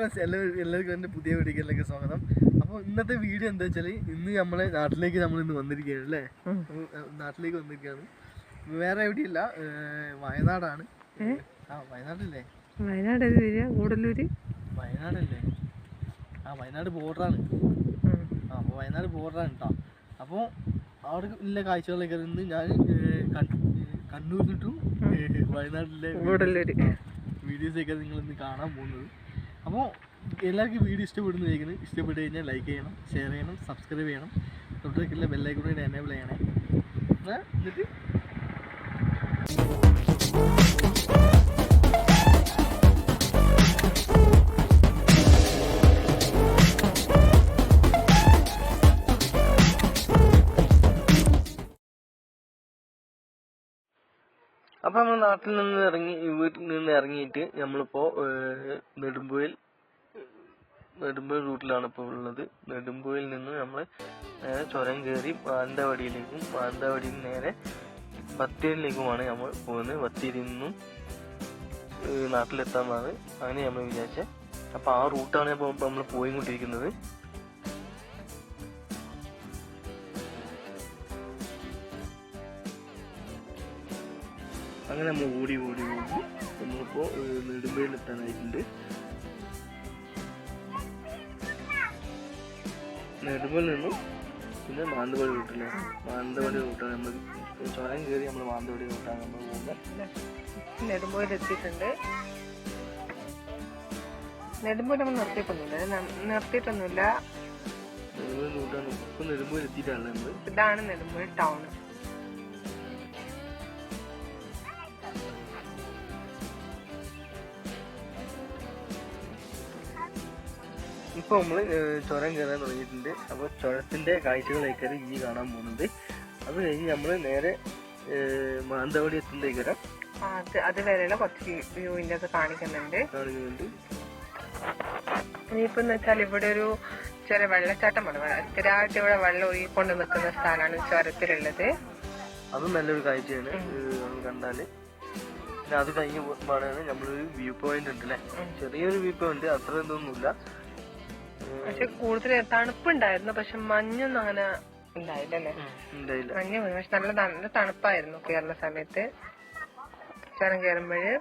Friends, എല്ലാവർക്കും എൻ്റെ പുതിയ വീഡിയോയിലേക്ക് സ്വാഗതം. അപ്പോൾ ഇന്നത്തെ വീഡിയോ എന്താ വെച്ചാൽ, ഇന്ന് നമ്മളെ നാട്ടിലേക്ക് ഇന്ന് വന്നിരിക്കുകയാണ് അല്ലേ? നാട്ടിലേക്ക് വന്നിരിക്കുകയാണ്. വേറെ എവിടെയില്ല, വയനാടാണ്. വയനാടല്ലേ? വയനാടല്ലേ? വയനാട് ബോർഡറാണ്. അപ്പോൾ വയനാട് ബോർഡറാണ് കേട്ടോ. അപ്പോൾ അവിടെ ഉള്ള കാഴ്ചകളൊക്കെ ഇന്ന് ഞാൻ കണ്ണൂരിൽ ടു വയനാട്ടിലെ വീഡിയോസൊക്കെ നിങ്ങളിന്ന് കാണാൻ പോകുന്നത്. അപ്പോൾ എല്ലാവർക്കും വീഡിയോ ഇഷ്ടപ്പെട്ട് കഴിഞ്ഞാൽ ലൈക്ക് ചെയ്യണം, ഷെയർ ചെയ്യണം, സബ്സ്ക്രൈബ് ചെയ്യണം, തൊട്ടടുത്തുള്ള ബെല്ലൈക്കൺ എനേബിൾ ചെയ്യണേ. എന്നിട്ട് അപ്പോൾ നമ്മൾ നാട്ടിൽ നിന്ന് വീട്ടിൽ നിന്ന് ഇറങ്ങിയിട്ട് നമ്മളിപ്പോൾ നെടുമ്പുഴയിൽ റൂട്ടിലാണ് ഇപ്പോൾ ഉള്ളത്. നെടുമ്പുഴയിൽ നിന്ന് നമ്മൾ നേരെ ചുരം കയറി മാനന്തവാടിയിലേക്കും മാനന്തവാടിയിൽ നേരെ ബത്തേരിയിലേക്കുമാണ് നമ്മൾ പോകുന്നത്. ബത്തേരിയിൽ നിന്നും നാട്ടിലെത്താമെന്നാണ് അങ്ങനെ നമ്മൾ വിചാരിച്ചത്. അപ്പോൾ ആ റൂട്ടാണ് ഇപ്പോൾ നമ്മൾ പോയിക്കൊണ്ടിരിക്കുന്നത്. അങ്ങനെ നമ്മൾ ഓടി നമ്മളിപ്പോൾ നെടുമ്പുഴയിൽ എത്താനായിട്ടുണ്ട്. നെടുമ്പുഴയിൽ നിന്നും പിന്നെ മാനന്തവാടി റൂട്ടിലാണ്. മാനന്തവാടി റൂട്ടാണ് നമ്മൾ ചുരം കയറി നമ്മൾ മാനന്തവാടി റൂട്ടാണ് നമ്മൾ പോകുന്നത്. നെടുമ്പുഴയിൽ എത്തിയിട്ടുണ്ട്. നെടുമ്പുഴ നമ്മൾ നിർത്തിയിട്ടൊന്നുമില്ല. നെടുമ്പുഴ റൂട്ടാണ് ഇപ്പം നെടുമ്പുഴയിൽ എത്തിയിട്ടാണ് നമ്മൾ. ഇതാണ് നെടുമ്പുഴ ടൗൺ. ഇപ്പോൾ നമ്മൾ ചുരം കയറാൻ തുടങ്ങിയിട്ടുണ്ട്. അപ്പോൾ ചുരത്തിൻ്റെ കാഴ്ചകളേക്കാണ് ഇനി കാണാൻ പോകുന്നത്. അത് കഴിഞ്ഞ് നമ്മൾ നേരെ മാനന്തവാടി എത്തുന്നേക്കാരം. അത് വരെയുള്ള കുറച്ച് വ്യൂവിൻ്റെ അത് കാണിക്കുന്നുണ്ട്. ഇനിയിപ്പോ എന്ന് വെച്ചാൽ ഇവിടെ ഒരു ചെറിയ വെള്ളച്ചാട്ടമാണ്. സ്ഥിരമായിട്ട് ഇവിടെ വെള്ളം ഒഴുകിക്കൊണ്ട് നിൽക്കുന്ന സ്ഥലമാണ് ചുരത്തിലുള്ളത്. അതും നല്ലൊരു കാഴ്ചയാണ് കണ്ടാല്. പിന്നെ അത് കഴിഞ്ഞ് പാടാണ് നമ്മളൊരു വ്യൂ പോയിന്റ് ഉണ്ട് അല്ലേ? ചെറിയൊരു വ്യൂ പോയിന്റ്, അത്ര ഇതൊന്നുമില്ല. പക്ഷെ കൂടുതൽ തണുപ്പുണ്ടായിരുന്നു. പക്ഷെ മഞ്ഞൊന്നും അങ്ങനെ ഉണ്ടായില്ലല്ലേ? മഞ്ഞ് പക്ഷെ നല്ല തണുപ്പായിരുന്നു കയറുന്ന സമയത്ത്. ചുരം കയറുമ്പോഴ്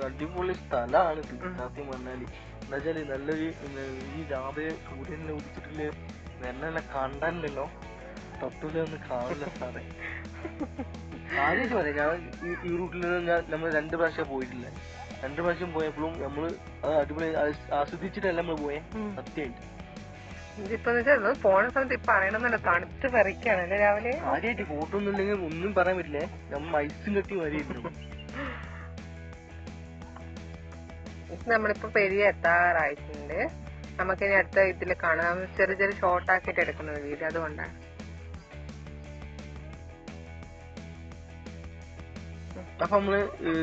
അടിപൊളി സ്ഥലമാണ് സത്യം പറഞ്ഞാല്. എന്താ വെച്ചാല് നല്ലൊരു ഈ രാവിലെ സൂര്യനെ ഉദിച്ചിട്ടില്ല നല്ല കണ്ടല്ലോ. തൊട്ടിലൊന്നും കാണില്ല സാറേ. ആദ്യമായിട്ട് പറയാം, ഞാൻ ഈ റൂട്ടിൽ നിന്ന് നമ്മൾ 2 പ്രാവശ്യം പോയിട്ടില്ല. 2 പ്രാവശ്യം പോയപ്പോഴും നമ്മള് അത് അടിപൊളി ആസ്വദിച്ചിട്ടല്ല നമ്മൾ പോയെ. സത്യമായിട്ട് ഇതിപ്പോ പോണ സമയത്ത് ഇപ്പൊ അറിയണമെന്നല്ല, തണുത്ത് വിറയ്ക്കാണല്ലേ രാവിലെ. ആദ്യമായിട്ട് ഫോട്ടോ ഒന്നും ഇല്ലെങ്കിൽ ഒന്നും പറയാൻ പറ്റില്ലേ. നമ്മൾ ഐസും കെട്ടി വരെയായിരുന്നു. നമ്മളിപ്പോ പെരിയ എത്താറായിട്ടുണ്ട്. നമുക്കിനി അടുത്ത ഇതില് കാണാം. ചെറിയ ചെറിയ ഷോർട്ട് ആക്കിയിട്ട് എടുക്കുന്നത് വീഡിയോ, അതുകൊണ്ടാണ്. അപ്പൊ നമ്മള്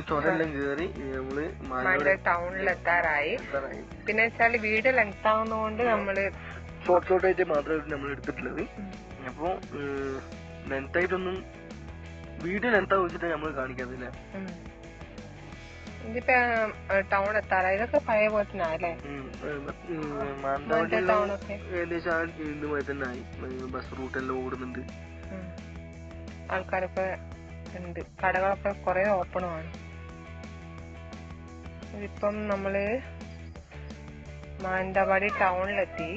ചുരെല്ലാം കേറി നമ്മള് മാനന്തവാടി ടൗണിൽ എത്താറായി. പിന്നെ വെച്ചാല് വീഡിയോ ലെങ്ത് ആവുന്നതുകൊണ്ട് നമ്മള് ഷോർട്ട് ആയിട്ട് മാത്രമേ നമ്മൾ എടുത്തിട്ടുള്ളത്. അപ്പൊ ലെങ്ത് ആയിട്ടൊന്നും വീഡിയോ ലെങ്ത് വെച്ചിട്ട് നമ്മൾ കാണിക്കാതില്ല. ഇതിപ്പോ ടൗൺ എത്താറായി. ഇതൊക്കെ പഴയ പോലെ തന്നെ ആയല്ലേ? ഏകദേശം ഇതുമായി തന്നെ ആയി. ബസ് റൂട്ടെല്ലാം ഓടുന്നുണ്ട്. ആൾക്കാരൊക്കെ ഉണ്ട്. കടകളൊക്കെ കൊറേ ഓപ്പണുമാണ്. ഇതിപ്പം നമ്മള് മാനന്തവാടി ടൗണിലെത്തി.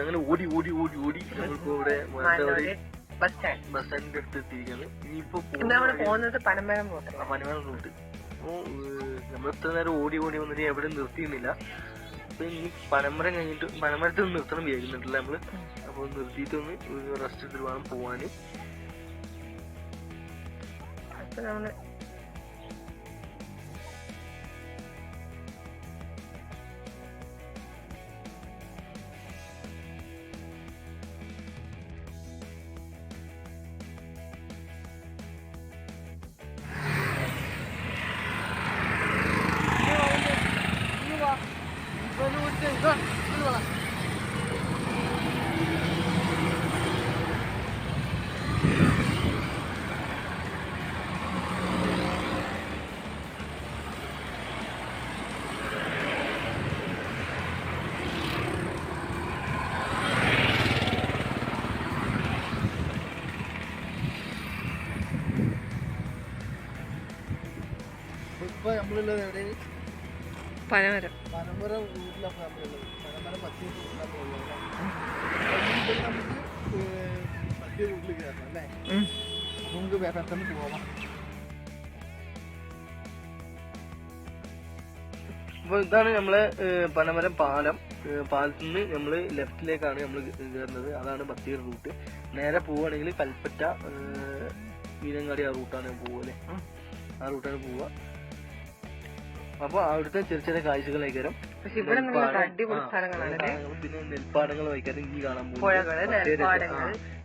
അങ്ങനെ ഓടി നമ്മളിപ്പോ ഇവിടെ മാനന്തവാടി ബസ് സ്റ്റാൻഡ്. ബസ് സ്റ്റാൻഡിന്റെ അടുത്ത് എത്തിയിരിക്കുകയാണ്. ഇനിയിപ്പോ നമ്മള് പോകുന്നത് പനമരം റൂട്ട്. പനമരം റൂട്ട്. അപ്പോൾ നമ്മൾ ഇത്ര നേരം ഓടി വന്നിട്ട് എവിടെ നിർത്തിയിരുന്നില്ല. അപ്പൊ ഇനി പനമരം കഴിഞ്ഞിട്ട് പനമരത്തിൽ നിന്ന് നിർത്തണം വിചാരിക്കുന്നുണ്ടല്ലോ നമ്മള്. അപ്പൊ നിർത്തിയിട്ടൊന്ന് റെസ്റ്റ് എടുത്തിട്ട് വേണം പോവാന്. അപ്പൊ നമ്മള് ഇപ്പൊ നമ്മളുള്ളത് എവിടെ? പനമരം. പനമരം റൂട്ടിലാണ് നമ്മളുള്ളത്. പനമരം പത്തിയ റൂട്ടിലാണ് ഉള്ളത്. നമുക്ക് പത്തിയ റൂട്ടിൽ കയറണം അല്ലേ? അപ്പൊ നമുക്ക് പെട്ടെന്ന് പോവാം. അപ്പൊ ഇതാണ് നമ്മളെ പനമരം പാലം. പാലത്തിൽ നിന്ന് നമ്മള് ലെഫ്റ്റിലേക്കാണ് നമ്മൾ കയറുന്നത്. അതാണ് ബത്തേരി റൂട്ട്. നേരെ പോവുകയാണെങ്കിൽ കൽപ്പറ്റ മീനങ്ങാടി ആ റൂട്ടാണ് പോവല്ലേ. ആ റൂട്ടാണ് പോവുക. അപ്പൊ അവിടുത്തെ ചെറിയ ചെറിയ കാഴ്ചകളേക്കാരം. പിന്നെ നെൽപ്പാടങ്ങൾ വഹിക്കാനും ഇനി കാണാൻ പോകും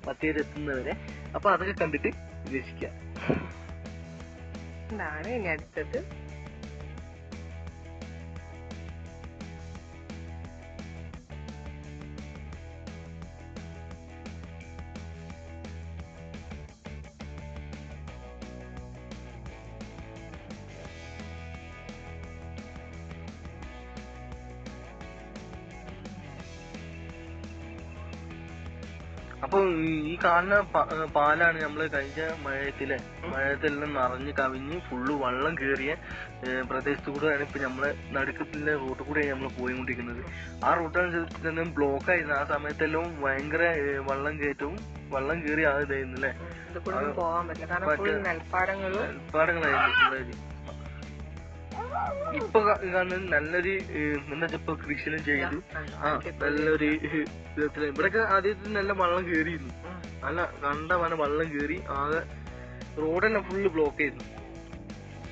ബത്തേരി എത്തുന്നവരെ. അപ്പൊ അതൊക്കെ കണ്ടിട്ട് രസിക്കാം. ഇനി അടുത്തത് അപ്പൊ ഈ കാണുന്ന പാലാണ് നമ്മള് കഴിഞ്ഞ മഴയത്തെല്ലാം നിറഞ്ഞ് കവിഞ്ഞ് ഫുള്ള് വെള്ളം കയറിയ പ്രദേശത്ത് കൂടെയാണ് ഇപ്പൊ നമ്മളെ നടുക്കത്തിലെ റൂട്ട് കൂടെയാണ് നമ്മൾ പോയിക്കൊണ്ടിരിക്കുന്നത്. ആ റൂട്ടനുസരിച്ച് തന്നെ ബ്ലോക്ക് ആയിരുന്നു. ആ സമയത്തെല്ലാം ഭയങ്കര വെള്ളം കയറ്റവും വെള്ളം കയറി ആകുന്നല്ലേ. നെൽപ്പാടങ്ങളായിരുന്നു. ഇപ്പൊ കാണുന്നത് നല്ലൊരു എന്താ ഇപ്പൊ കൃഷിയെല്ലാം ചെയ്തു. നല്ലൊരു വിധത്തില് ഇവിടെയൊക്കെ ആദ്യത്തിൽ നല്ല വെള്ളം കയറിയിരുന്നു. നല്ല കണ്ടവന വെള്ളം കയറി ആകെ റോഡെല്ലാം ഫുള്ള് ബ്ലോക്ക് ചെയ്തു.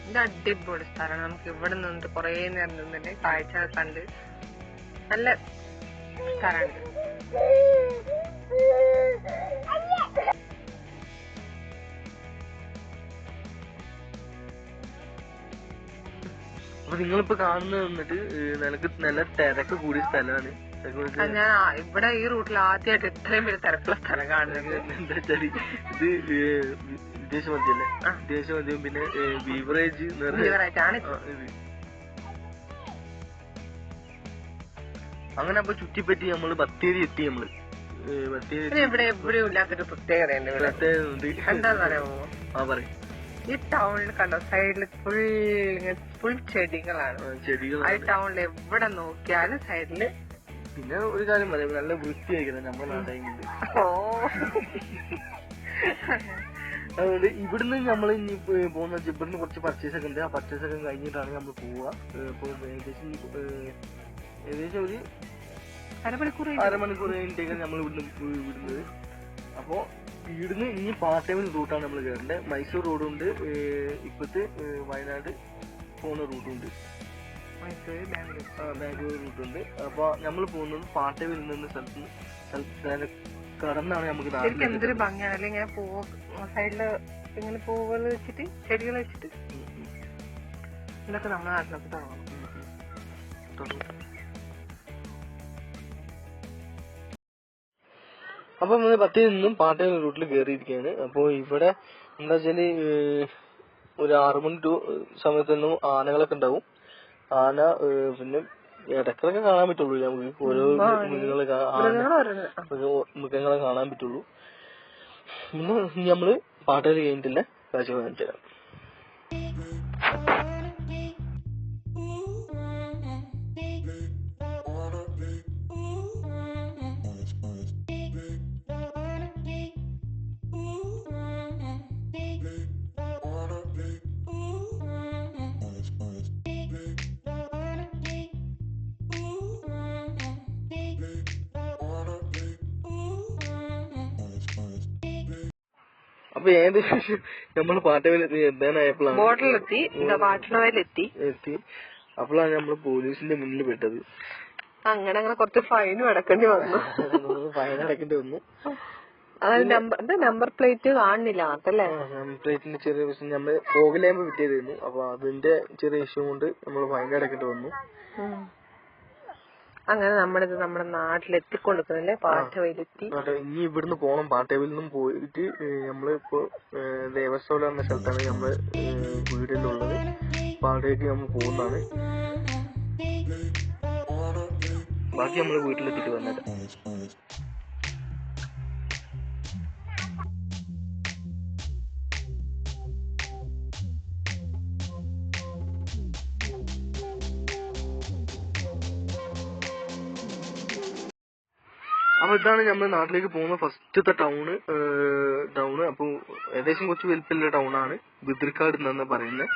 ഇത് അടിപൊളി സ്ഥലമാണ്. നമുക്ക് ഇവിടെ നിന്നിട്ട് കൊറേ നേരം നിന്നിട്ട് കാഴ്ച കണ്ട് നല്ല സ്ഥലമുണ്ട്. അപ്പൊ നിങ്ങളിപ്പോ കാണുന്നത് വന്നിട്ട് നിനക്ക് നല്ല തിരക്ക് കൂടിയ സ്ഥലമാണ്. ഞാൻ ഇവിടെ ഈ റൂട്ടിൽ ആദ്യമായിട്ട് ഇത്രയും വലിയ തിരക്കുള്ള സ്ഥലം കാണുന്നത്. എന്താ വെച്ചാല് ഇത് വിദേശമദ്യല്ലേ. വിദേശമദ്യം പിന്നെ ബീവറേജ് അങ്ങനെ. അപ്പൊ ചുറ്റിപ്പറ്റി നമ്മള് ബത്തേരി എത്തി. നമ്മള് ബത്തേരി ഇവിടെ എവിടെയും ഇല്ലാത്തൊരു പ്രത്യേകതയുണ്ട്. എന്താണെന്ന് അറിയാമോ? ആ പറയും. ഈ ടൗണിൽ കണ്ടോ സൈഡിൽ ഫുൾ ചെടികളാണ്. ആ ടൗണിൽ എവിടെ നോക്കിയാലും സൈഡില്. പിന്നെ ഒരു കാര്യം പറയാം, നല്ല വൃത്തിയായിരിക്കണം നമ്മുടെ നാട്ടായിട്ട്. അതുകൊണ്ട് ഇവിടുന്ന് നമ്മൾ ഇനി പോകുന്ന ഇവിടുന്ന് കുറച്ച് പർച്ചേസ് ഒക്കെ ഉണ്ട്. ആ പർച്ചേസ് ഒക്കെ കഴിഞ്ഞിട്ടാണ് നമ്മൾ പോവുക. ഇപ്പൊ ഏകദേശം ഒരു അരമണിക്കൂർ കഴിഞ്ഞിട്ടേക്കാണ് നമ്മൾ ഇവിടുന്ന് വിടുന്നത്. അപ്പോ ഇവിടുന്ന് ഇനി പാർട്ടൈമിൽ റൂട്ടാണ് നമ്മൾ കയറേണ്ടത്. മൈസൂർ റോഡുണ്ട്, ഇപ്പത്തെ വയനാട് പോകുന്ന റൂട്ടുണ്ട്, ബാംഗ്ലൂർ റൂട്ടുണ്ട്. അപ്പൊ നമ്മൾ പോകുന്നത് പാർട്ടൈമിൽ നിന്ന് സ്ഥലത്ത് കടന്നാണ് നമുക്ക്. എന്തൊരു ഭംഗിയാണ് ഇങ്ങനെ സൈഡില് ഇങ്ങനെ പൂവുകൾ വെച്ചിട്ട് ചെടികൾ വെച്ചിട്ട് ഇതൊക്കെ നമ്മുടെ നാട്ടിലൊക്കെ തുടങ്ങും. അപ്പൊ നമ്മൾ ബത്തേരി നിന്നും പാട്ടയം റൂട്ടിൽ കയറിയിരിക്കുകയാണ്. അപ്പൊ ഇവിടെ എന്താ വെച്ചാല് ഒരു 6 മണി സമയത്തൊന്നും ആനകളൊക്കെ ഉണ്ടാവും. ആന പിന്നെ ഇടയ്ക്കൊക്കെ കാണാൻ പറ്റുള്ളൂ നമുക്ക്. ഓരോ മൃഗങ്ങളെ കാണാൻ പറ്റുള്ളൂ. പിന്നെ നമ്മള് പാട്ടയിൽ കഴിഞ്ഞിട്ടില്ല കാഴ്ച കാണിച്ചു തരാം. അപ്പൊ ഏകദേശം നമ്മള് പാട്ടവേലെത്തി എത്താനായപ്പോഴാണ് ബോർഡറിലെത്തി പാട്ടവേലെത്തി അപ്പോഴാണ് നമ്മള് പോലീസിന്റെ മുന്നിൽ പെട്ടത്. അങ്ങനെ കുറച്ച് ഫൈനും അടക്കേണ്ടി വന്നു. അതായത് നമ്പർ പ്ലേറ്റ് കാണുന്നില്ല അതല്ലേ. നമ്പർ പ്ലേറ്റിന്റെ ചെറിയ പ്രശ്നം നമ്മള് പോകലാകുമ്പോ വിറ്റിയതായിരുന്നു. അപ്പൊ അതിന്റെ ചെറിയ ഇഷ്യൂ കൊണ്ട് നമ്മള് ഫൈൻ അടക്കേണ്ടി വന്നു. അങ്ങനെ നമ്മുടെ നാട്ടിലെത്തിക്കൊണ്ടിരിക്കുന്നല്ലേ പാട്ടവേലെത്തി. ഇനി ഇവിടുന്ന് പോണം. പാട്ടവേലിൽ നിന്നും പോയിട്ട് നമ്മളിപ്പോ ദേവസ്വം എന്ന സ്ഥലത്താണ് നമ്മള് വീടിലുള്ളത്. അപ്പൊ അവിടേക്ക് നമ്മൾ പോകുന്നതാണ്. ബാക്കി നമ്മള് വീട്ടിലെത്തിയിട്ട് വന്നിട്ട് അപ്പൊ ഇതാണ് നമ്മൾ നാട്ടിലേക്ക് പോകുന്ന ഫസ്റ്റത്തെ ടൗണ്. അപ്പൊ ഏകദേശം കുറച്ച് വലിപ്പമുള്ള ടൗണാണ് ബിദ്രിക്കാട് എന്നാണ് പറയുന്നത്.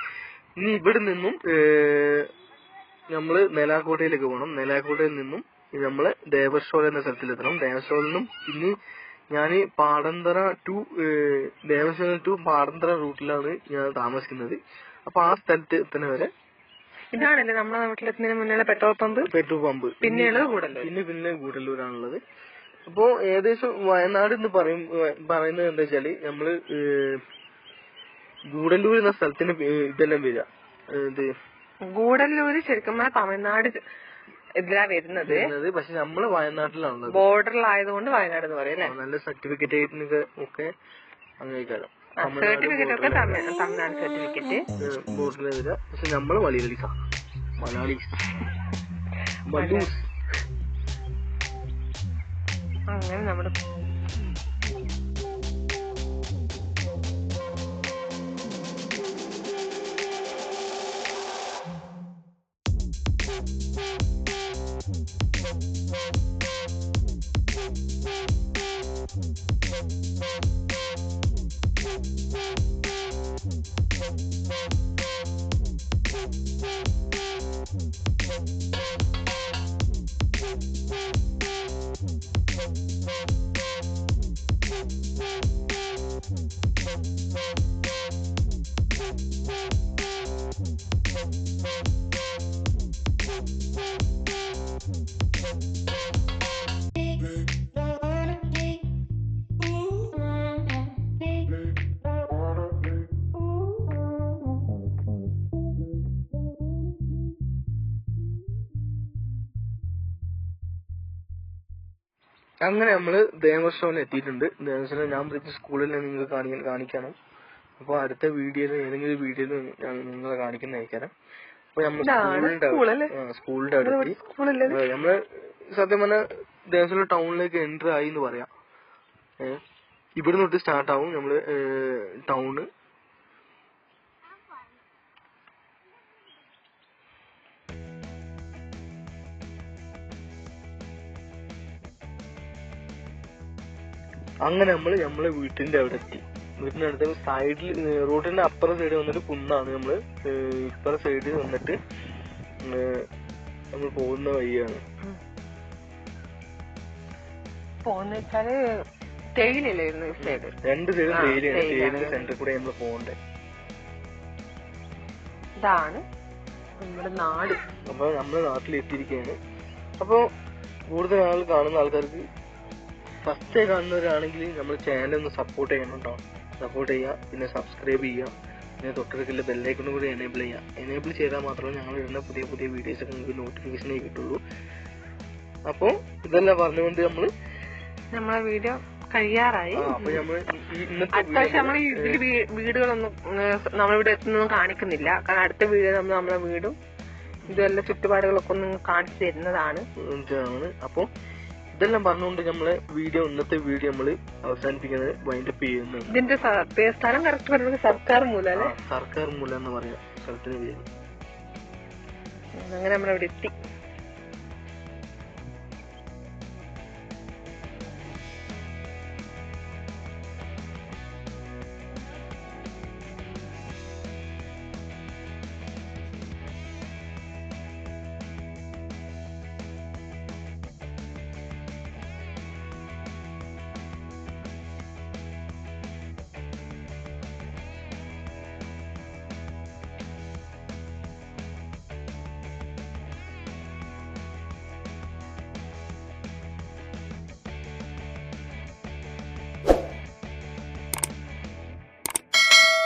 ഇനി ഇവിടെ നിന്നും നമ്മള് നെലാക്കോട്ടയിലേക്ക് പോകണം. നെലാക്കോട്ടയിൽ നിന്നും നമ്മള് ദേവസ്വം എന്ന സ്ഥലത്തിലെത്തണം. ദേവസ്വത്തിൽ നിന്നും പിന്നെ ഞാന് പാടന്തറ ടു ദേവസ്വം ടു പാടന്തറ റൂട്ടിലാണ് ഞാൻ താമസിക്കുന്നത്. അപ്പൊ ആ സ്ഥലത്ത് എത്തുന്ന വരെ ഇതാണല്ലേ നമ്മുടെ നാട്ടിലെത്തുന്നതിന് മുന്നേ പെട്രോൾ പമ്പ് പിന്നെ ഗൂഡല്ലൂരാണുള്ളത്. അപ്പോ ഏകദേശം വയനാട് എന്ന് പറയുന്നത് എന്താ വെച്ചാല് നമ്മള് ഗൂഡല്ലൂർ എന്ന സ്ഥലത്തിന് ഇതെല്ലാം വരിക. ഗൂഡല്ലൂര് ശരിക്കും തമിഴ്നാട് ഇതിലാ വരുന്നത്. പക്ഷെ നമ്മള് വയനാട്ടിലാണുള്ളത്. ബോർഡറിലായതുകൊണ്ട് വയനാട് എന്ന് പറയും. നല്ല സർട്ടിഫിക്കറ്റ് ഒക്കെ അംഗീകാരം സർട്ടിഫിക്കറ്റ് ഒക്കെ തമിഴ്നാട് സർട്ടിഫിക്കറ്റ് ബോർഡറിൽ വരിക. പക്ഷെ നമ്മള് മലയാളി അങ്ങനെ നമ്മുടെ അങ്ങനെ നമ്മള് ദേവസ്വം എത്തിയിട്ടുണ്ട്. ദേവസ്വം ഞാൻ പഠിച്ച സ്കൂളിൽ നിങ്ങൾക്ക് കാണിക്കണം. അപ്പൊ അടുത്ത വീഡിയോയിൽ ഏതെങ്കിലും വീഡിയോയിൽ ഞാൻ നിങ്ങളെ കാണിക്കുന്നതായിരിക്കാം. അപ്പൊ നമ്മള് സ്കൂളിന്റെ അടുത്ത് നമ്മള് സത്യം പറഞ്ഞ ദേവസ്വം ടൗണിലേക്ക് എൻട്രി ആയി എന്ന് പറയാം. ഇവിടുന്ന് തൊട്ട് സ്റ്റാർട്ടാവും നമ്മള് ടൗണ്. അങ്ങനെ നമ്മളെ വീട്ടിന്റെ അവിടെ എത്തി. വീട്ടിന്റെ അടുത്ത് സൈഡിൽ റോഡിന്റെ അപ്പുറം സൈഡ് വന്നിട്ട് കുന്നാണ്. നമ്മള് ഇപ്പുറ സൈഡിൽ വന്നിട്ട് നമ്മൾ പോകുന്ന വഴിയാണ്. രണ്ട് സൈഡും തേയിലാണ്. തേയിലിന്റെ സെന്ററിൽ കൂടെ നമ്മള് പോകണ്ടേ. ഇതാണ് നമ്മുടെ നാട്. അപ്പൊ നമ്മള് നാട്ടിലെത്തിയിരിക്കുകയാണ്. അപ്പൊ കൂടുതൽ കാണുന്ന ആൾക്കാർക്ക് ഫസ്റ്റ് കാണുന്നവരാണെങ്കിൽ നമ്മൾ ചാനൽ ഒന്ന് സപ്പോർട്ട് ചെയ്യണം കേട്ടോ. സപ്പോർട്ട് ചെയ്യുക, പിന്നെ സബ്സ്ക്രൈബ് ചെയ്യുക, പിന്നെ തൊട്ടടുത്തുള്ള ബെല്ലൈക്കണും കൂടി എനേബിൾ ചെയ്യുക. എനേബിൾ ചെയ്താൽ മാത്രമേ ഞങ്ങൾ ഇടുന്ന പുതിയ വീഡിയോസ് ഒക്കെ നിങ്ങൾക്ക് നോട്ടിഫിക്കേഷനായി കിട്ടുള്ളൂ. അപ്പോൾ ഇതെല്ലാം പറഞ്ഞുകൊണ്ട് നമ്മളെ വീഡിയോ കഴിയാറായി. വീടുകളൊന്നും നമ്മളിവിടെ എത്തുന്നൊന്നും കാണിക്കുന്നില്ല. കാരണം അടുത്ത വീഡിയോ നമ്മളെ വീടും ഇതെല്ലാം ചുറ്റുപാടുകളൊക്കെ ഒന്ന് കാണിച്ചു തരുന്നതാണ്. അപ്പോൾ ഇതെല്ലാം പറഞ്ഞുകൊണ്ട് നമ്മളെ ഇന്നത്തെ വീഡിയോ നമ്മള് അവസാനിപ്പിക്കുന്നത് വൈൻഡപ്പ് ചെയ്യുന്നു. ഇതിന്റെ സ്ഥലം കറക്റ്റ് പറയുന്നത് സർക്കാർ മൂല എന്ന് പറയാം സ്ഥലത്തിന് പേര്. അങ്ങനെ നമ്മളവിടെ എത്തി.